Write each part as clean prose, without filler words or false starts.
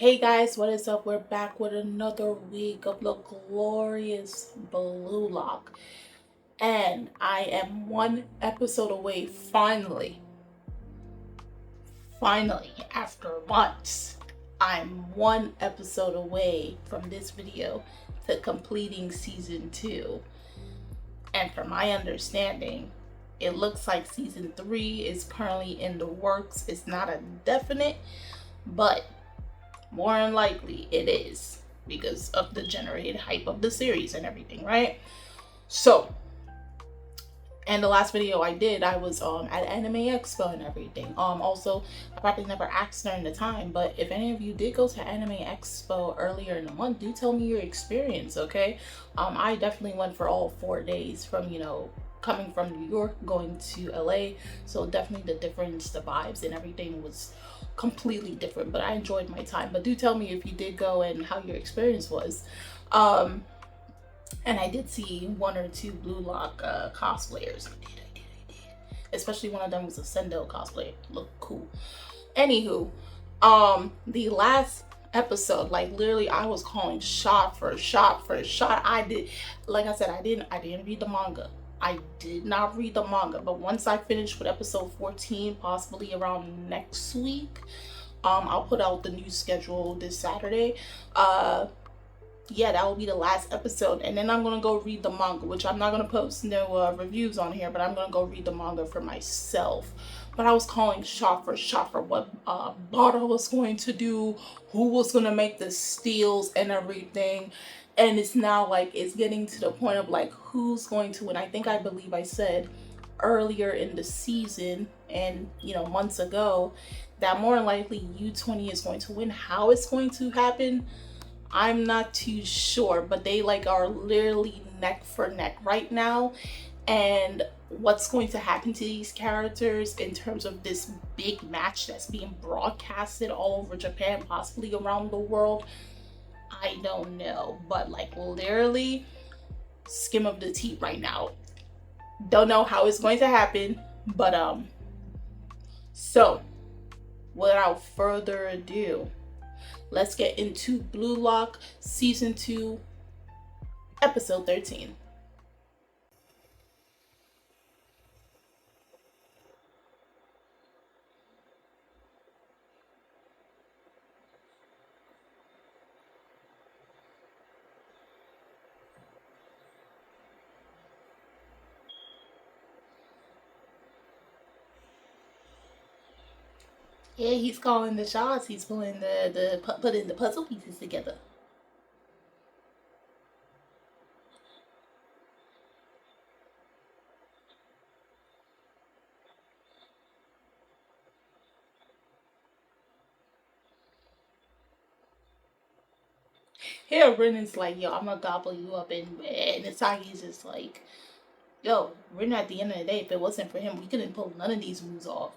Hey guys, what is up? We're back with another week of the glorious Blue Lock. And I am one episode away, finally, after months. I'm one episode away from this video to completing season 2. And from my understanding, it looks like season 3 is currently in the works. It's not a definite, but more than likely it is because of the generated hype of the series and everything, right? So, and the last video I did, I was at Anime Expo and everything. Also, I probably never asked during the time, but if any of you did go to Anime Expo earlier in the month, do tell me your experience, okay? I definitely went for all 4 days from, coming from New York, going to LA. So definitely the difference, the vibes and everything was completely different, but I enjoyed my time. But do tell me if you did go and how your experience was. And I did see 1 or 2 Blue Lock cosplayers. I did. Especially one of them was a Sendo cosplay. Looked cool. Anywho, the last episode, like literally I was calling shot for shot. I did, like I said, I didn't read the manga. I did not read the manga, but once I finish with episode 14, possibly around next week, I'll put out the new schedule this Saturday. Yeah, that will be the last episode, and then I'm gonna go read the manga, which I'm not gonna post no reviews on here, but I'm gonna go read the manga for myself. But I was calling shot for what Bada was going to do, who was gonna make the steals and everything, and it's now like it's getting to the point of like who's going to win. I believe I said earlier in the season and months ago that more than likely U20 is going to win. How it's going to happen, I'm not too sure, but they like are literally neck for neck right now. And what's going to happen to these characters in terms of this big match that's being broadcasted all over Japan, possibly around the world, I don't know. But like literally skim of the tea right now. Don't know how it's going to happen, but so without further ado, let's get into Blue Lock Season 2, Episode 13. Yeah, he's calling the shots. He's putting putting the puzzle pieces together. Here, Renan's like, yo, I'm gonna gobble you up, and Isagi's just like, yo, Renan, at the end of the day, if it wasn't for him, we couldn't pull none of these moves off.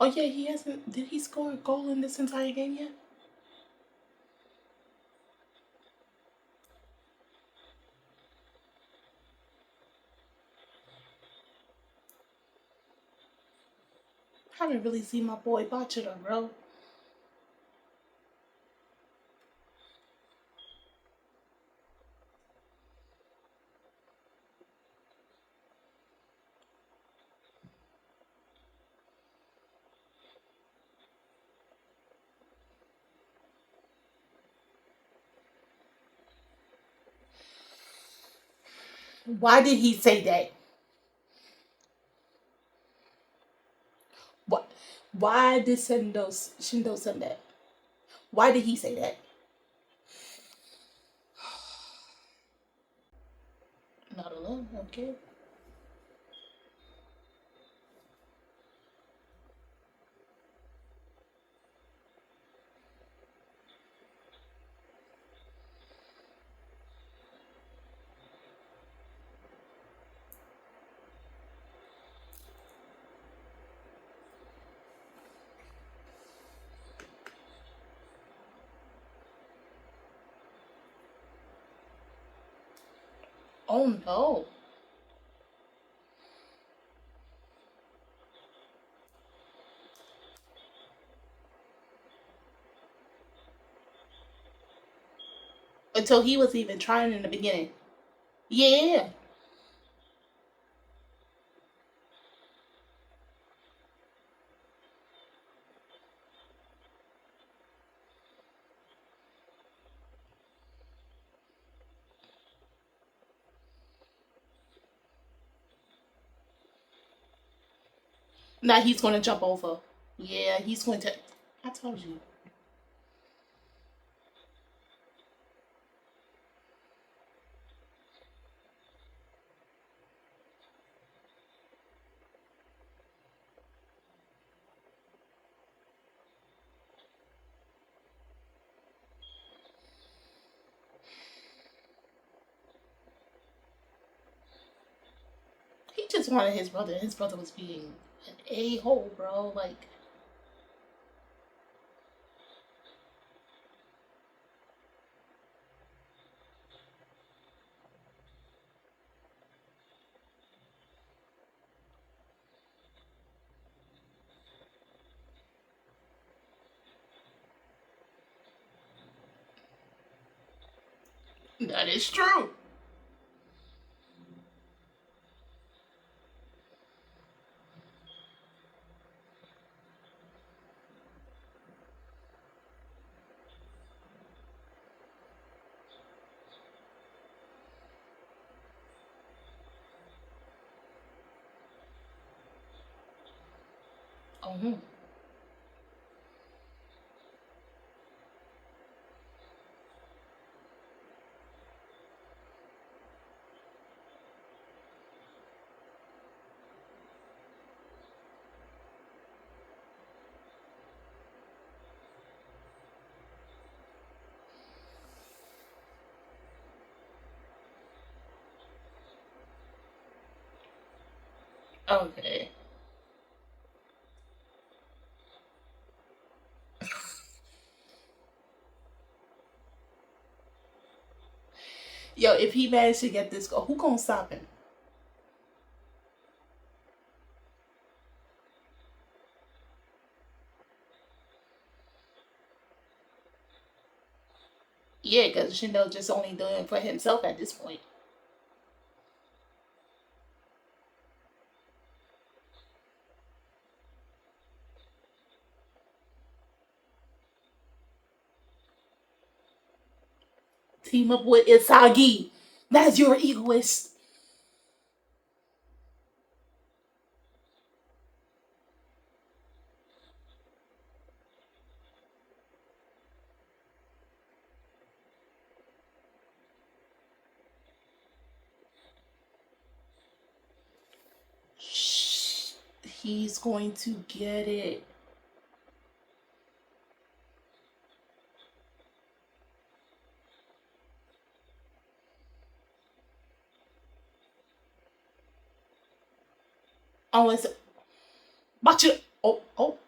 Oh yeah, he hasn't. Did he score a goal in this entire game yet? I haven't really seen my boy Bachata, bro. Why did he say that? What? Why did Shindo send that? Why did he say that? Not alone, okay. Oh no. Until he was even trying in the beginning. Yeah. Now he's going to jump over. Yeah, he's going to. I told you. He just wanted his brother. His brother was being an a-hole, bro. Like, that is true. Oh, okay. Yo, if he managed to get this goal, who gonna stop him? Yeah, because Shindo just only doing it for himself at this point. Team up with Isagi. That's your egoist. Shh. He's going to get it. Oh, it's watch it. Oh, oh,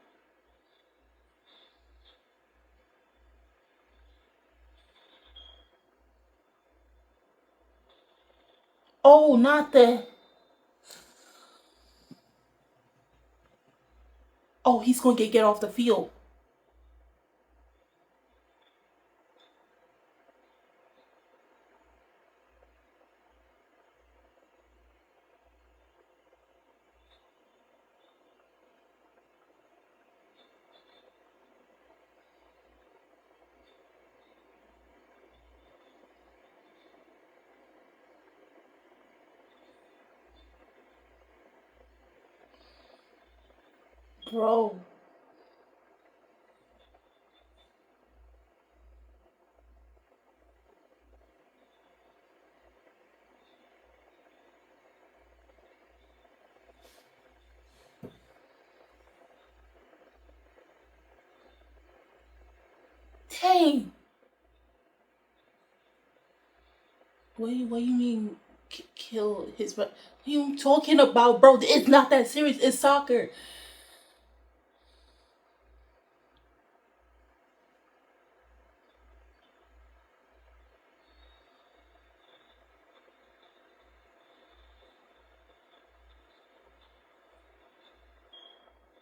oh, not the. Oh, he's gonna get off the field. Bro. Dang. What you mean kill his brother? What you talking about, bro? It's not that serious. It's soccer.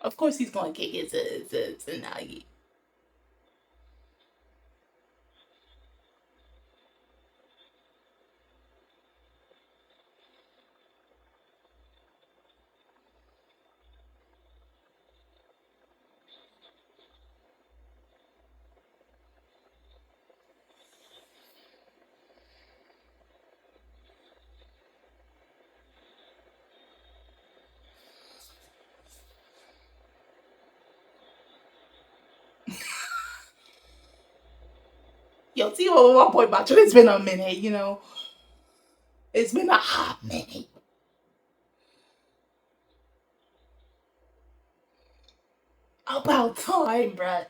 Of course he's gonna kick his Nagi. Yo, see what my point about you. It's been a minute, you know. It's been a hot minute. About time, bruh.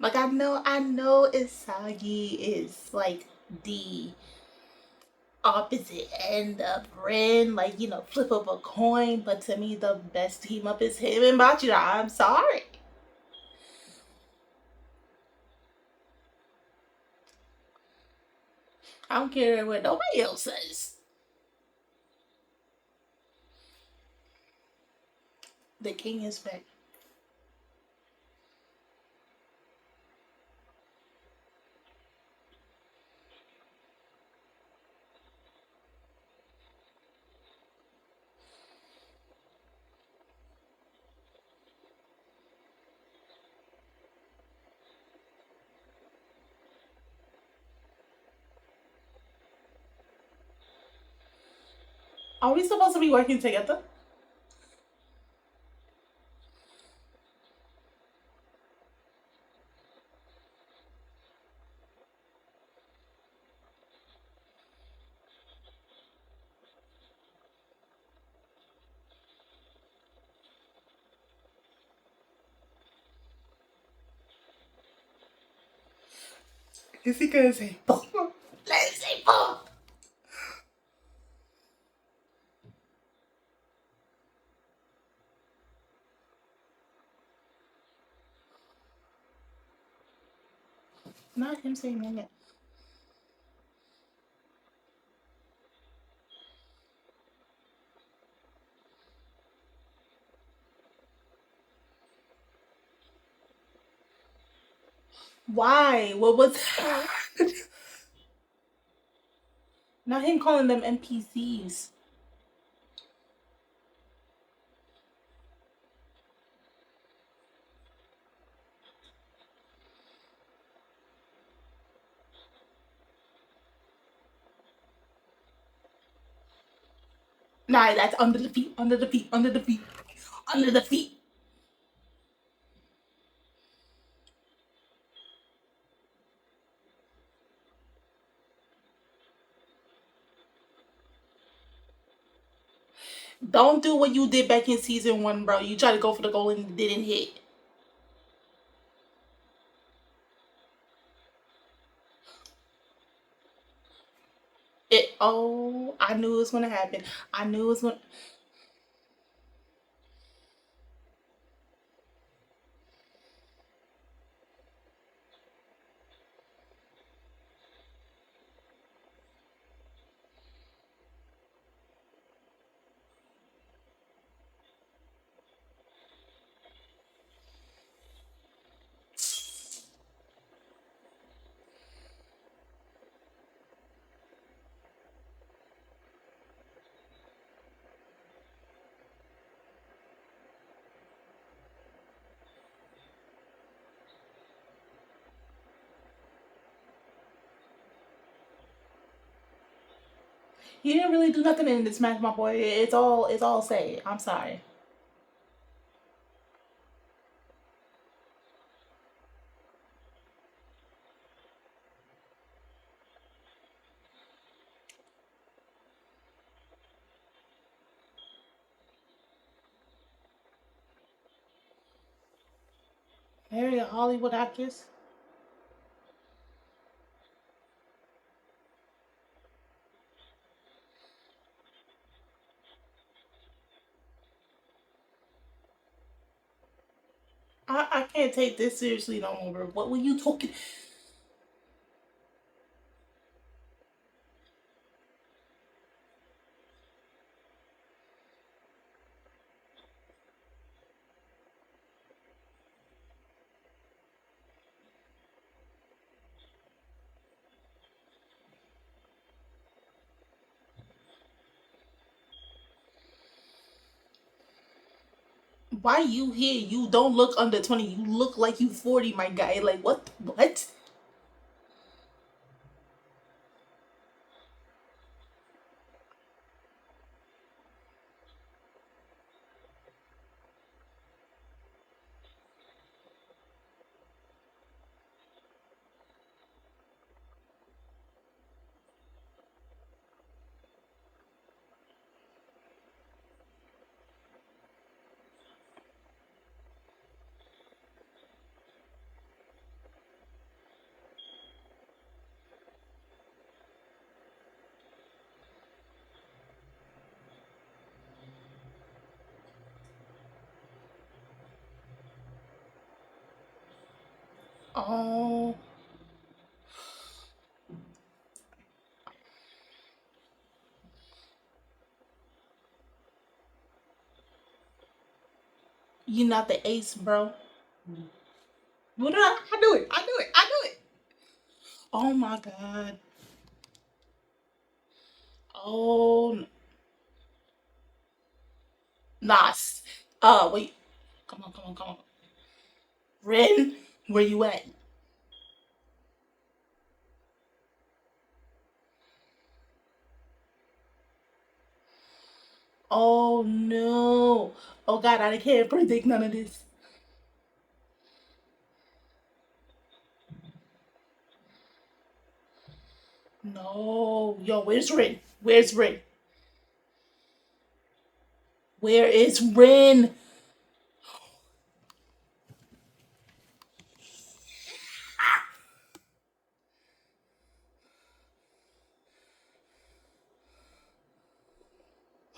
Like I know Isagi is like the opposite end of Ren, like, you know, flip up a coin, but to me the best team up is him and Bachira. I'm sorry. I don't care what nobody else says. The king is back. Are we supposed to be working together? Is he gonna say boom? Let him say boom. Not him saying that. Why? What was not him calling them NPCs? Nah, that's under the feet, under the feet, under the feet, under the feet. Don't do what you did back in season one, bro. You tried to go for the goal and it didn't hit. It. Oh, I knew it was gonna happen. I knew it was gonna. You didn't really do nothing in this match, my boy. It's all say. I'm sorry. Marry a Hollywood actress. I can't take this seriously no more, bro. What were you talking? Why you here? You don't look under 20. You look like you 40, my guy. Like what? What? Oh, you not the ace, bro. What did I knew it. I knew it. I knew it. Oh my god. Oh, Nas. Wait. Come on, come on, come on. Ren, where you at? Oh no. Oh god, I can't predict none of this. No. Yo, where's Ren? Where's Ren? Where is Ren?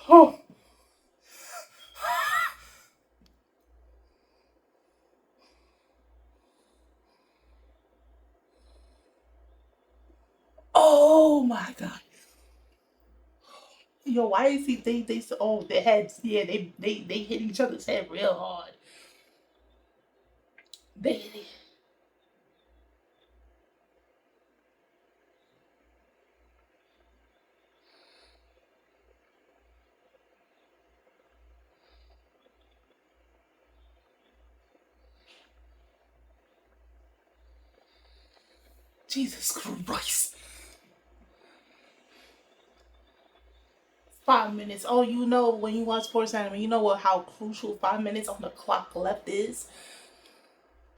Oh. Oh my god. Yo, why is he oh their heads, yeah, they hit each other's head real hard. They Jesus Christ. 5 minutes. Oh, you know when you watch sports anime, you know what how crucial 5 minutes on the clock left is?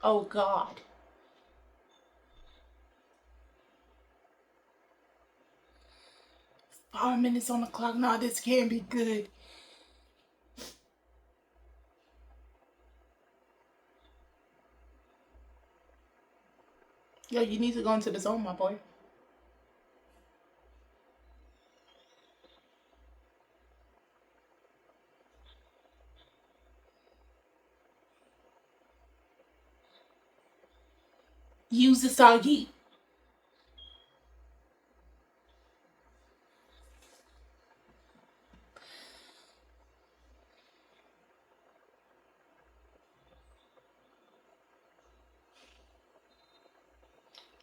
Oh god. 5 minutes on the clock. Nah, this can't be good. Yo, you need to go into the zone, my boy. Use the Sagi.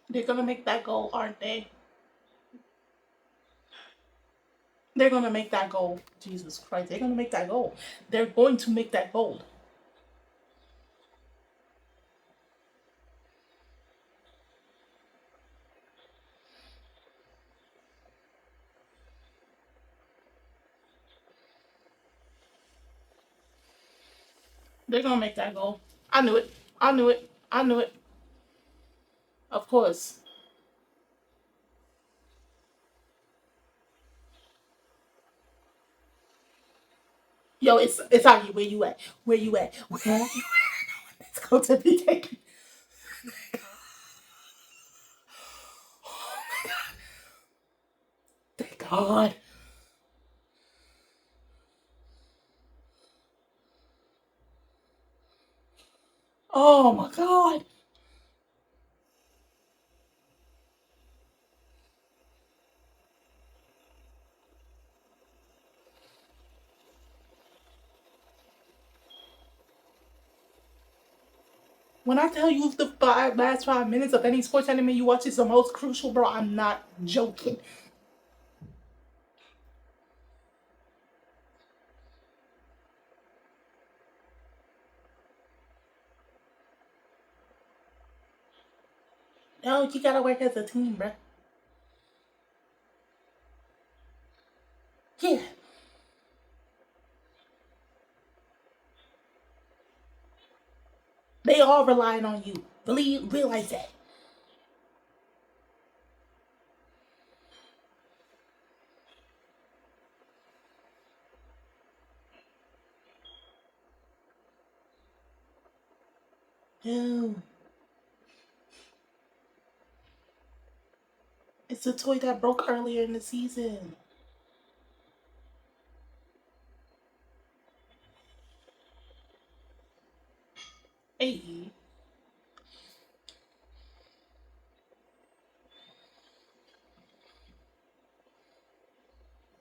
They're gonna make that goal, aren't they? They're gonna make that goal. Jesus Christ, they're gonna make that goal. They're going to make that goal. They're gonna make that goal. I knew it. I knew it. I knew it. Of course. Yo, it's Augie. Where you at? Where you at? Where you at? Let's go to be taken. Thank God. Oh my God. When I tell you the last 5 minutes of any sports anime you watch is the most crucial, bro, I'm not joking. No, you gotta work as a team, bro. Yeah. They all relying on you. Realize that. No. It's a toy that broke earlier in the season. Hey.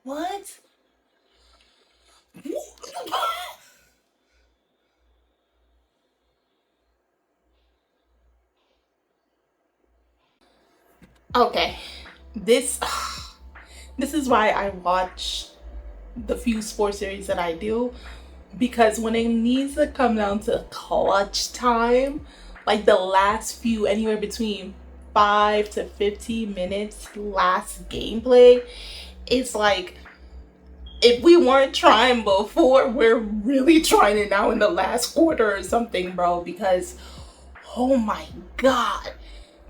What? Okay. This this is why I watch the few sports series that I do, because when it needs to come down to clutch time, like the last few, anywhere between 5 to 15 minutes last gameplay, it's like if we weren't trying before, we're really trying it now in the last quarter or something, bro, because oh my God.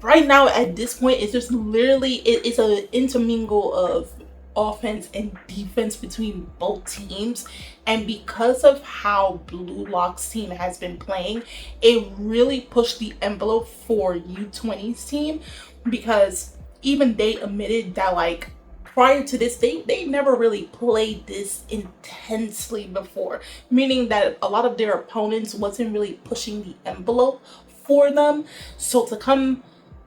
Right now at this point it's just literally it's an intermingle of offense and defense between both teams, and because of how Blue Lock's team has been playing, it really pushed the envelope for U20's team, because even they admitted that like prior to this they never really played this intensely before, meaning that a lot of their opponents wasn't really pushing the envelope for them. So to come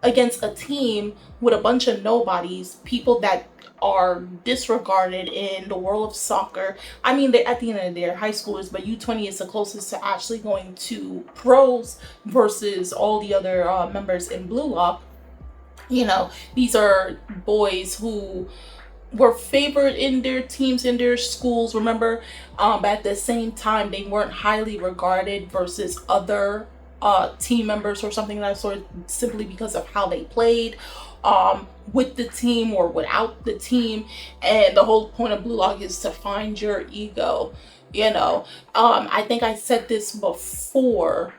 against a team with a bunch of nobodies, people that are disregarded in the world of soccer. I mean, they at the end of the day are high schoolers, but U20 is the closest to actually going to pros versus all the other members in Blue Lock. You know, these are boys who were favored in their teams, in their schools, remember, but at the same time they weren't highly regarded versus other team members or something of that sort, simply because of how they played with the team or without the team. And the whole point of Blue Lock is to find your ego, you know. I think I said this before,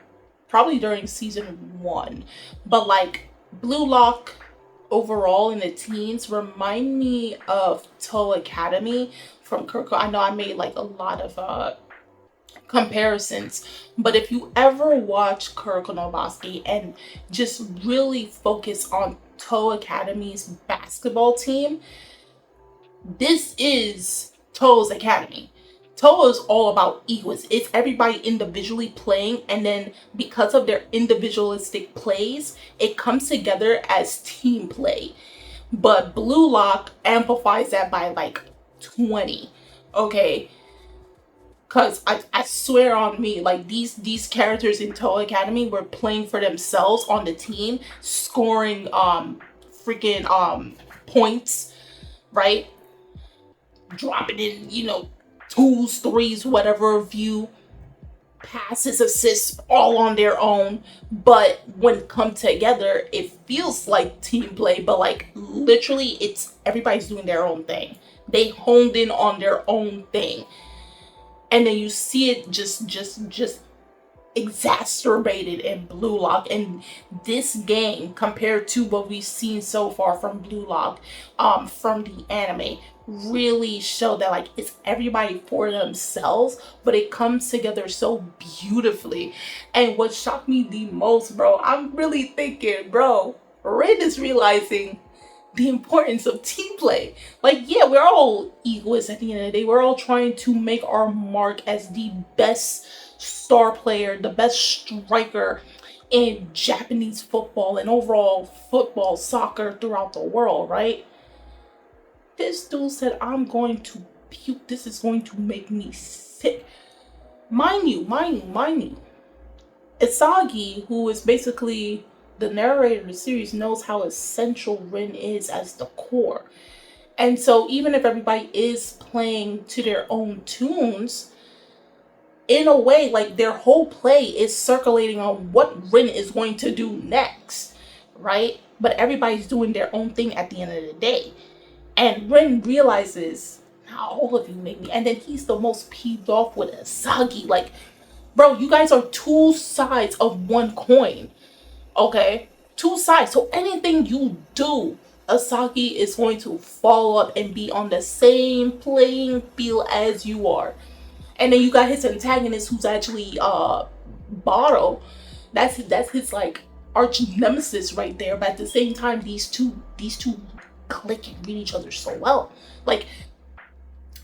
probably during season 1, but like Blue Lock overall in the teens remind me of Toe Academy from Kirko. I know I made like a lot of comparisons, but if you ever watch Kuroko no Basket and just really focus on Toe Academy's basketball team, this is Toe's Academy. Toe is all about egos. It's everybody individually playing, and then because of their individualistic plays, it comes together as team play. But Blue Lock amplifies that by like 20. Okay, because I swear on me, like these characters in Toe Academy were playing for themselves on the team, scoring freaking points, right? Dropping in, you know, twos, threes, whatever view, passes, assists, all on their own. But when come together, it feels like team play, but like literally it's everybody's doing their own thing. They honed in on their own thing. And then you see it just exacerbated in Blue Lock. And this game, compared to what we've seen so far from Blue Lock, from the anime, really show that like it's everybody for themselves, but it comes together so beautifully. And what shocked me the most, bro, I'm really thinking, bro, Red is realizing the importance of team play. Like, yeah, we're all egoists at the end of the day. We're all trying to make our mark as the best star player, the best striker in Japanese football and overall football, soccer throughout the world, right? This dude said, I'm going to puke. This is going to make me sick. Mind you, Isagi, who is basically the narrator of the series, knows how essential Rin is as the core. And so even if everybody is playing to their own tunes, in a way, like, their whole play is circulating on what Rin is going to do next, right? But everybody's doing their own thing at the end of the day. And Rin realizes, now all of you make me, and then he's the most peeved off with Isagi. Like, bro, you guys are two sides of one coin, okay? Two sides. So anything you do, Isagi is going to follow up and be on the same playing field as you are. And then you got his antagonist, who's actually Bottle. That's his like arch nemesis right there. But at the same time, these two click and read each other so well. Like,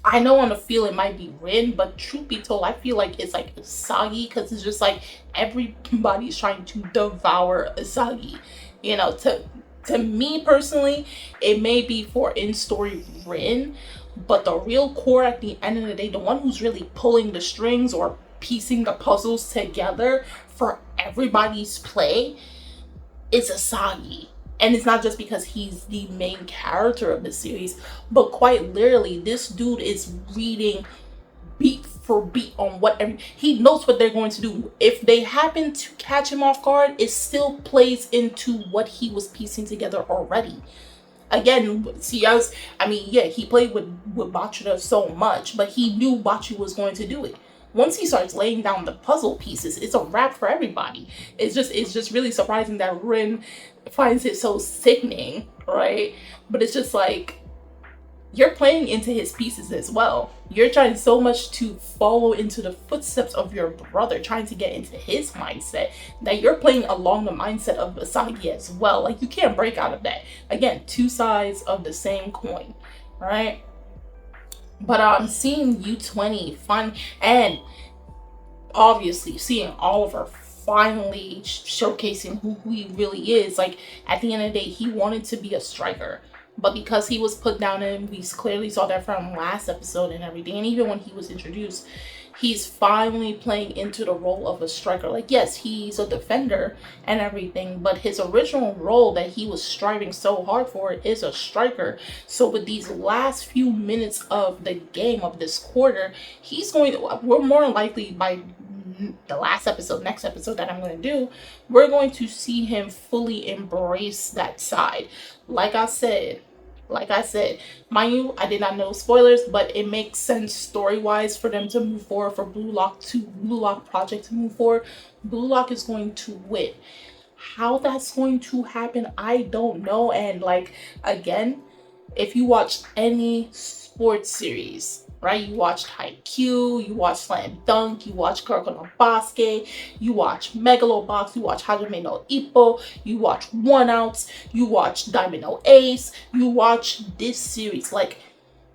I know on the feel it might be Rin, but truth be told, I feel like it's like Isagi, because it's just like everybody's trying to devour Isagi. You know, to me personally, it may be for in-story Rin, but the real core at the end of the day, the one who's really pulling the strings or piecing the puzzles together for everybody's play, is Isagi. And it's not just because he's the main character of the series, but quite literally, this dude is reading beat for beat on he knows what they're going to do. If they happen to catch him off guard, it still plays into what he was piecing together already. Again, see, he played with Bachira so much, but he knew Bachi was going to do it. Once he starts laying down the puzzle pieces, it's a wrap for everybody. It's just really surprising that Rin finds it so sickening, right? But it's just like, you're playing into his pieces as well. You're trying so much to follow into the footsteps of your brother, trying to get into his mindset, that you're playing along the mindset of Isagi as well. Like, you can't break out of that. Again, two sides of the same coin, right? But seeing U20 fun, and obviously seeing Oliver finally showcasing who he really is. Like, at the end of the day, he wanted to be a striker, but because he was put down, and we clearly saw that from last episode and everything, and even when he was introduced, he's finally playing into the role of a striker. Like, yes, he's a defender and everything, but his original role that he was striving so hard for is a striker. So with these last few minutes of the game of this quarter, we're more likely, by the next episode that I'm going to do, we're going to see him fully embrace that side. Like I said, mind you, I did not know spoilers, but it makes sense story-wise for them to move forward, for Blue Lock Project to move forward. Blue Lock is going to win. How that's going to happen, I don't know. And like, again, if you watch any sports series, right? You watch Haikyuu, you watch Slam Dunk, you watch Kuroko no Basket, you watch Megalobox, you watch Hajime no Ippo, you watch One Outs, you watch Diamond no Ace, you watch this series. Like,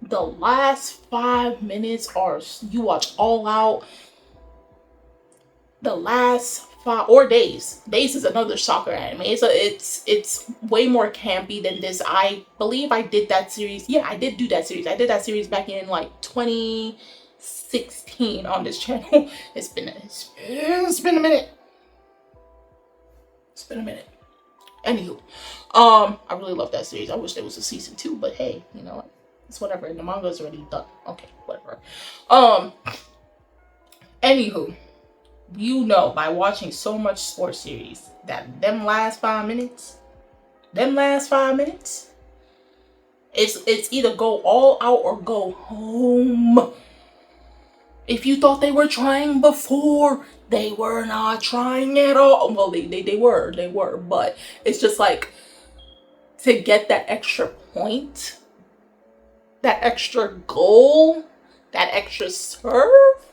the last 5 minutes, or you watch All Out, the last 5, or Days. Days is another soccer anime. It's way more campy than this. I believe I did that series. Yeah, I did do that series. I did that series back in like 2016 on this channel. It's been a minute. It's been a minute. Anywho, I really love that series. I wish there was a season 2, but hey, you know what? It's whatever. The manga's already done. Okay, whatever. Anywho, you know, by watching so much sports series, that them last 5 minutes, it's either go all out or go home. If you thought they were trying before, they were not trying at all. Well, they were, but it's just like, to get that extra point, that extra goal, that extra serve,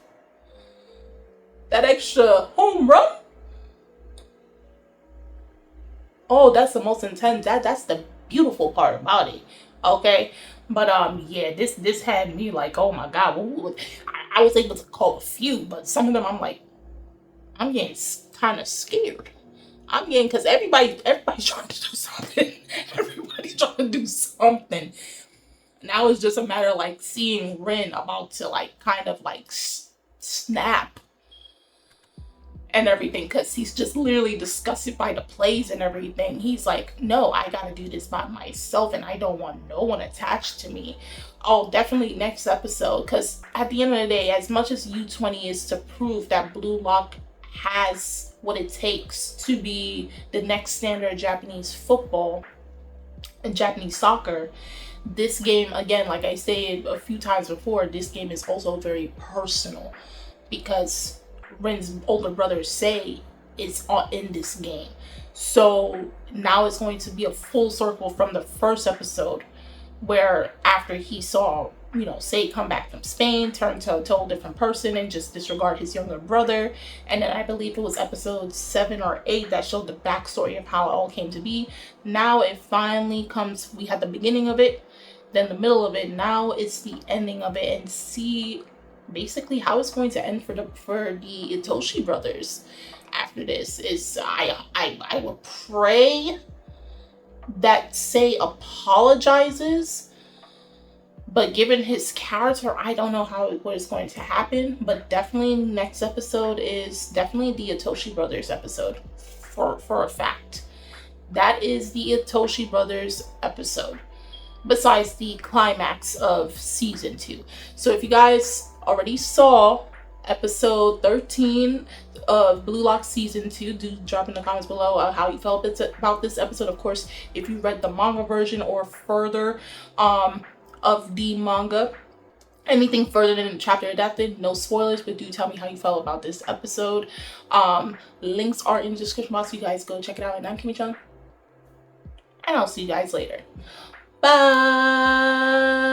that extra home run. Oh, that's the most intense. That's the beautiful part about it. Okay, but yeah, this had me like, oh my god. I was able to call a few, but some of them I'm like, I'm getting kind of scared. I'm getting, because everybody's trying to do something. Everybody's trying to do something. Now it's just a matter of like seeing Rin about to like kind of like snap and everything, because he's just literally disgusted by the plays and everything. He's like, no, I gotta do this by myself and I don't want no one attached to me. Oh, definitely next episode, because at the end of the day, as much as U20 is to prove that Blue Lock has what it takes to be the next standard of Japanese football and Japanese soccer, this game, again, like I said a few times before, this game is also very personal, because Ren's older brother Sei is in this game. So now it's going to be a full circle from the first episode, where after he saw, Sei come back from Spain, turn to a total different person and just disregard his younger brother. And then I believe it was episode 7 or 8 that showed the backstory of how it all came to be. Now it finally comes, we had the beginning of it, then the middle of it, now it's the ending of it, and see basically how it's going to end for the Itoshi brothers after this. Is I will pray that Sei apologizes, but given his character, I don't know what is going to happen. But definitely next episode is definitely the Itoshi brothers episode, for a fact. That is the Itoshi brothers episode, besides the climax of season 2. So if you guys already saw episode 13 of Blue Lock season 2, do drop in the comments below how you felt about this episode. Of course, if you read the manga version or further of the manga, anything further than the chapter adapted, no spoilers, but do tell me how you felt about this episode. Links are in the description box, so you guys go check it out. And I'm Kimmy-chan, and I'll see you guys later. Bye.